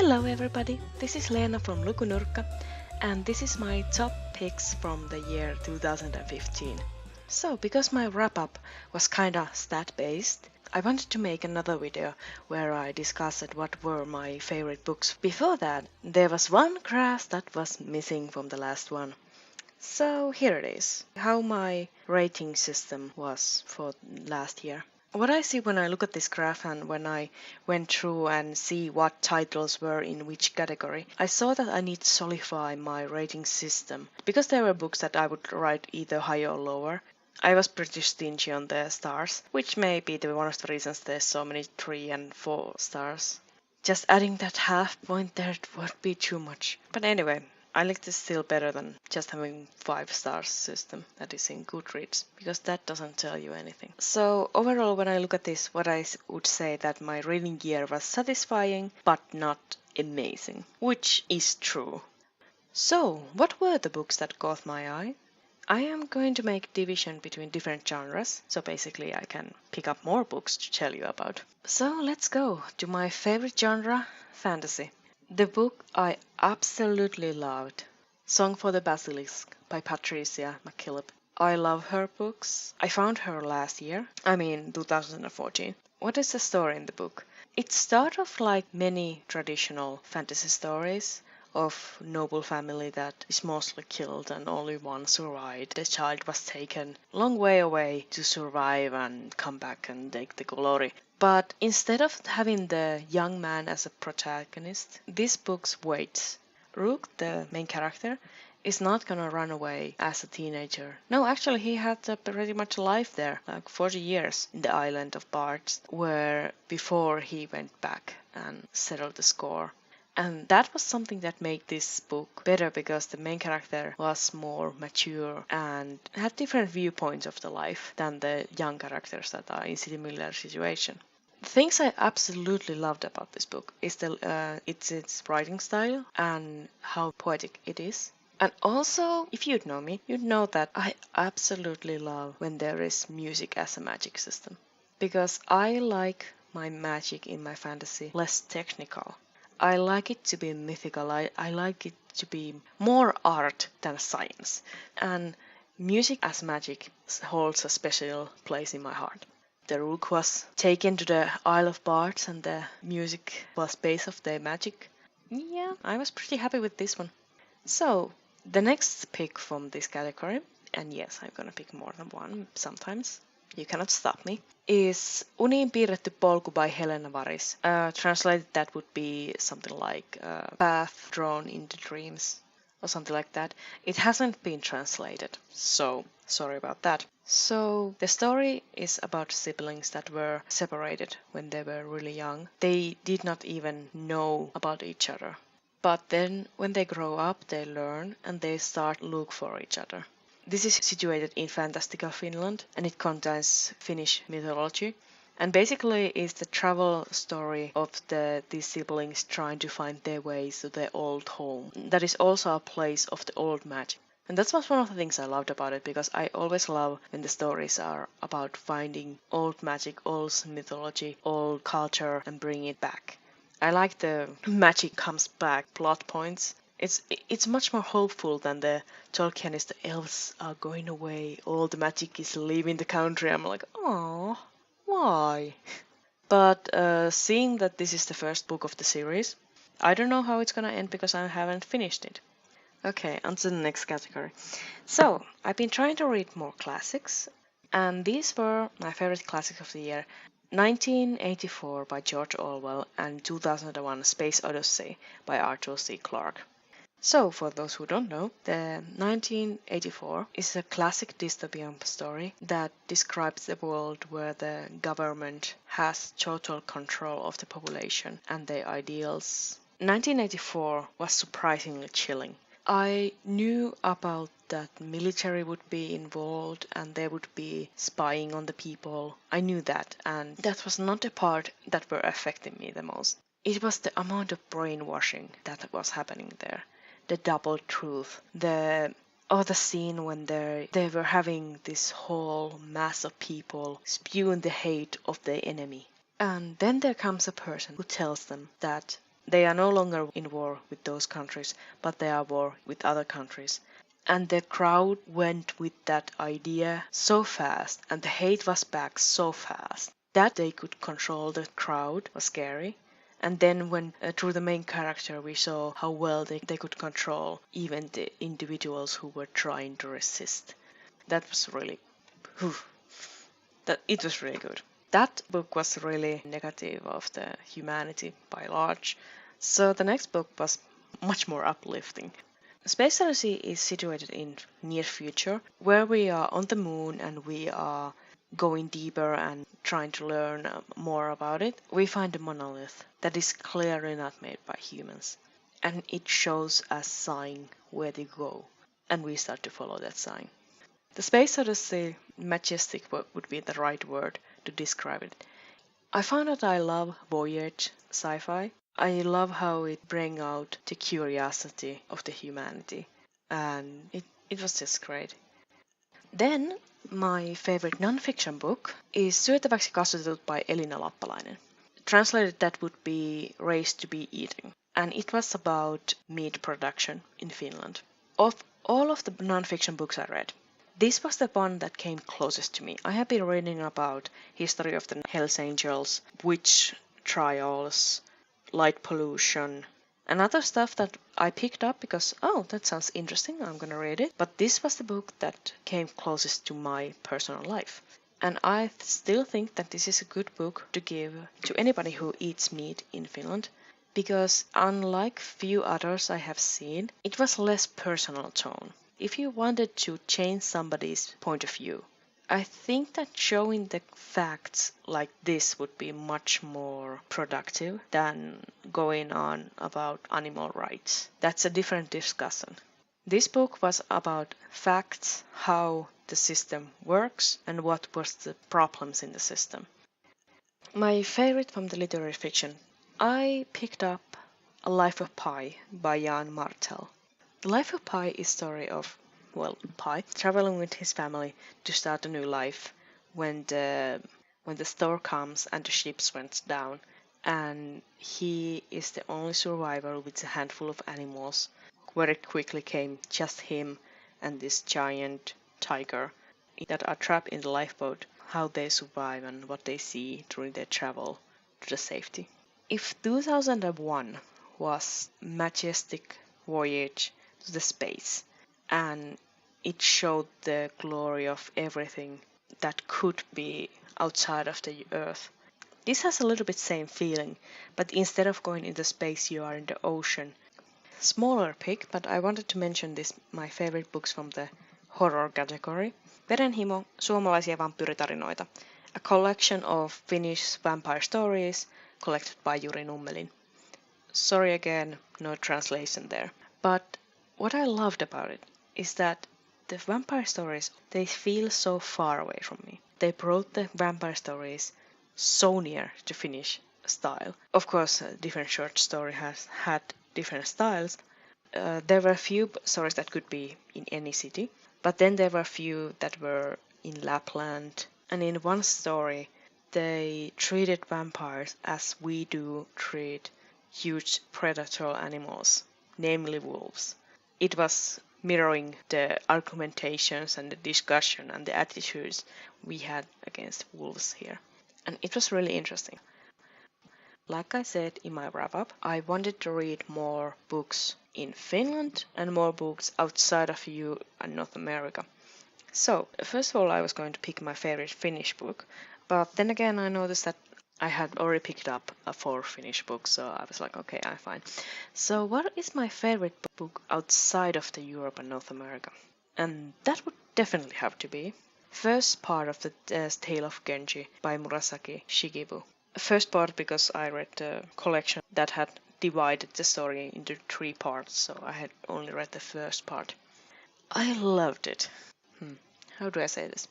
Hello everybody, this is Leena from Lukunurkka, and this is my top picks from the year 2015. So, because my wrap-up was kinda stat-based, I wanted to make another video where I discussed what were my favorite books. Before that, there was one graph that was missing from the last one. So here it is, how my rating system was for last year. What I see when I look at this graph and when I went through and see what titles were in which category, I saw that I need to solidify my rating system. Because there were books that I would write either higher or lower, I was pretty stingy on the stars, which may be one of the reasons there's so many 3 and 4 stars. Just adding that half point there would be too much. But anyway, I like this still better than just having 5 stars system that is in Goodreads, because that doesn't tell you anything. So overall, when I look at this, what I would say that my reading year was satisfying, but not amazing, which is true. So, what were the books that caught my eye? I am going to make division between different genres, so basically I can pick up more books to tell you about. So let's go to my favorite genre, fantasy. The book I absolutely loved, Song for the Basilisk by Patricia McKillop. I love her books. I found her last year, 2014. What is the story in the book? It starts off like many traditional fantasy stories of noble family that is mostly killed and only one survived. The child was taken a long way away to survive and come back and take the glory. But instead of having the young man as a protagonist, this book waits. Rook, the main character, is not gonna run away as a teenager. No, actually he had pretty much a life there, like 40 years in the island of Bards, where before he went back and settled the score. And that was something that made this book better because the main character was more mature and had different viewpoints of the life than the young characters that are in similar situation. The things I absolutely loved about this book is its writing style and how poetic it is. And also, if you'd know me, you'd know that I absolutely love when there is music as a magic system. Because I like my magic in my fantasy less technical. I like it to be mythical. I like it to be more art than science. And music as magic holds a special place in my heart. The Rook was taken to the Isle of Bards and the music was base of their magic. Yeah, I was pretty happy with this one. So, the next pick from this category, and yes, I'm gonna pick more than one sometimes, you cannot stop me, is Uniin piirretty polku by Helena Varis. Translated that would be something like Path Drawn into Dreams or something like that. It hasn't been translated, so sorry about that. So the story is about siblings that were separated when they were really young. They did not even know about each other. But then when they grow up, they learn and they start look for each other. This is situated in Fantastica Finland and it contains Finnish mythology and basically is the travel story of these siblings trying to find their ways to their old home. That is also a place of the old magic. And that was one of the things I loved about it because I always love when the stories are about finding old magic, old mythology, old culture and bringing it back. I like the magic comes back plot points. It's much more hopeful than the Tolkienist elves are going away, all the magic is leaving the country. I'm like, oh, why? But seeing that this is the first book of the series, I don't know how it's gonna end because I haven't finished it. Okay, on to the next category. So, I've been trying to read more classics, and these were my favorite classics of the year. 1984 by George Orwell and 2001 Space Odyssey by Arthur C. Clarke. So, for those who don't know, the 1984 is a classic dystopian story that describes a world where the government has total control of the population and their ideals. 1984 was surprisingly chilling. I knew about that military would be involved and there would be spying on the people. I knew that, and that was not the part that were affecting me the most. It was the amount of brainwashing that was happening there. The double truth, the scene when they were having this whole mass of people spewing the hate of their enemy. And then there comes a person who tells them that They are no longer in war with those countries, but they are war with other countries. And the crowd went with that idea so fast, and the hate was back so fast. That they could control the crowd was scary. And then when through the main character we saw how well they could control even the individuals who were trying to resist. That was really, whew, that it was really good. That book was really negative of the humanity by large. So the next book was much more uplifting. Space Odyssey is situated in near future, where we are on the moon and we are going deeper and trying to learn more about it. We find a monolith that is clearly not made by humans, and it shows a sign where to go, and we start to follow that sign. The Space Odyssey, majestic would be the right word to describe it. I found that I love voyage sci-fi. I love how it brings out the curiosity of the humanity, and it was just great. Then my favorite non-fiction book is Syötäväksi kasvatetut by Elina Lappalainen. Translated that would be Raised to be Eating, and it was about meat production in Finland. Of all of the non-fiction books I read, this was the one that came closest to me. I have been reading about history of the Hells Angels, witch trials, light pollution, and other stuff that I picked up because, oh, that sounds interesting, I'm gonna read it. But this was the book that came closest to my personal life. And I still think that this is a good book to give to anybody who eats meat in Finland, because unlike few others I have seen, it was less personal tone. If you wanted to change somebody's point of view, I think that showing the facts like this would be much more productive than going on about animal rights. That's a different discussion. This book was about facts, how the system works, and what was the problems in the system. My favorite from the literary fiction, I picked up A Life of Pi by Jan Martel. The Life of Pi is story of, well, Pi traveling with his family to start a new life when the storm comes and the ships went down, and he is the only survivor with a handful of animals. Very quickly came just him and this giant tiger that are trapped in the lifeboat, how they survive and what they see during their travel to the safety. If 2001 was majestic voyage to the space, and it showed the glory of everything that could be outside of the Earth. This has a little bit same feeling, but instead of going into space, you are in the ocean. Smaller pick, but I wanted to mention this, my favorite books from the horror category. Verenhimo, suomalaisia vampyyritarinoita. A collection of Finnish vampire stories collected by Juri Nummelin. Sorry again, no translation there. But what I loved about it is that the vampire stories, they feel so far away from me. They brought the vampire stories so near to Finnish style. Of course, different short story has had different styles. There were a few stories that could be in any city, but then there were a few that were in Lapland. And in one story, they treated vampires as we do treat huge predator animals, namely wolves. It was mirroring the argumentations and the discussion and the attitudes we had against wolves here. And it was really interesting. Like I said in my wrap-up, I wanted to read more books in Finland and more books outside of EU and North America. So, first of all, I was going to pick my favorite Finnish book, but then again I noticed that I had already picked up 4 Finnish books, so I was like, okay, I'm fine. So what is my favorite book outside of the Europe and North America? And that would definitely have to be first part of the Tale of Genji by Murasaki Shikibu. First part because I read the collection that had divided the story into 3 parts, so I had only read the first part. I loved it. How do I say this?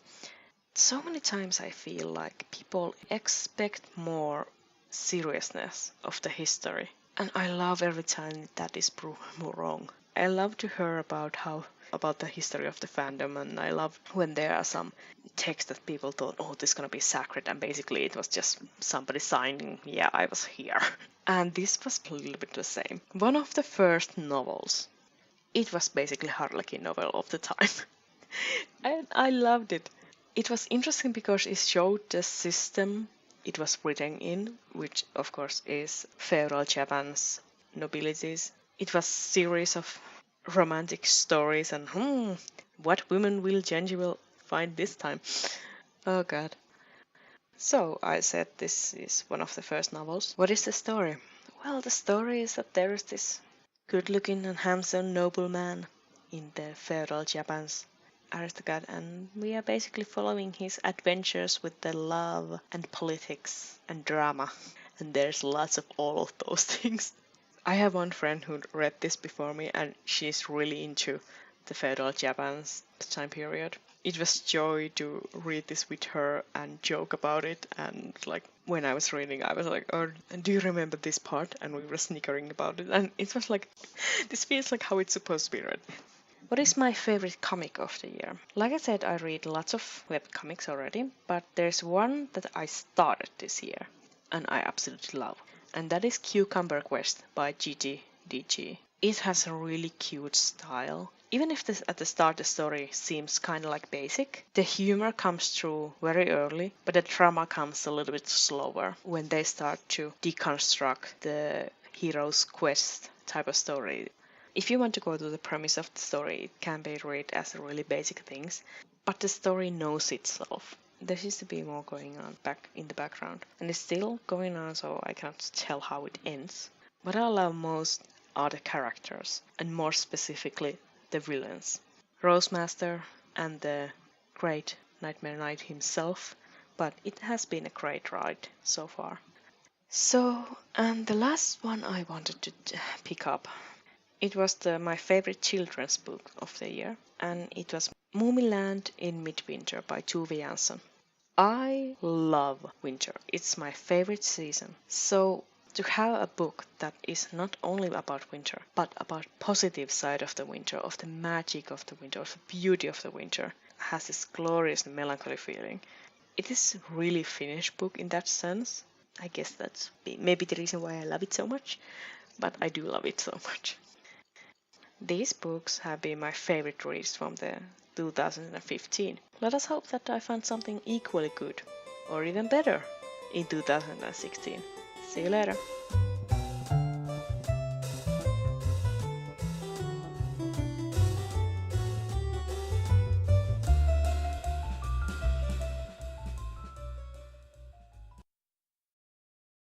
So many times I feel like people expect more seriousness of the history, and I love every time that is proven wrong. I love to hear about how about the history of the fandom, and I love when there are some texts that people thought, oh, this is gonna be sacred, and basically it was just somebody signing, yeah, I was here. And this was a little bit the same. One of the first novels. It was basically Harlequin novel of the time. And I loved it. It was interesting because it showed the system it was written in, which of course is feudal Japan's nobilities. It was series of romantic stories and what women will Genji will find this time. Oh god. So I said this is one of the first novels. What is the story? Well, the story is that there is this good-looking and handsome nobleman in the feudal Japan's aristocrat, and we are basically following his adventures with the love and politics and drama. And there's lots of all of those things. I have one friend who read this before me, and she's really into the feudal Japan's time period. It was joy to read this with her and joke about it, and like when I was reading I was like, oh, do you remember this part? And we were snickering about it, and it was like, this feels like how it's supposed to be read. What is my favorite comic of the year? Like I said, I read lots of web comics already, but there's one that I started this year and I absolutely love, and that is Cucumber Quest by GTDG. It has a really cute style. Even if at the start the story seems kind of like basic, the humor comes through very early, but the drama comes a little bit slower when they start to deconstruct the hero's quest type of story. If you want to go to the premise of the story, it can be read as really basic things, but the story knows itself. There seems to be more going on back in the background, and it's still going on, so I cannot tell how it ends. What I love most are the characters, and more specifically the villains. Rosemaster and the great Nightmare Knight himself, but it has been a great ride so far. So, and the last one I wanted to pick up, it was my favorite children's book of the year, and it was Mumiland in Midwinter by Tove Jansson. I love winter. It's my favorite season. So to have a book that is not only about winter, but about positive side of the winter, of the magic of the winter, of the beauty of the winter, has this glorious melancholy feeling. It is really Finnish book in that sense. I guess that's maybe the reason why I love it so much, but I do love it so much. These books have been my favorite reads from the 2015. Let us hope that I find something equally good, or even better, in 2016. See you later!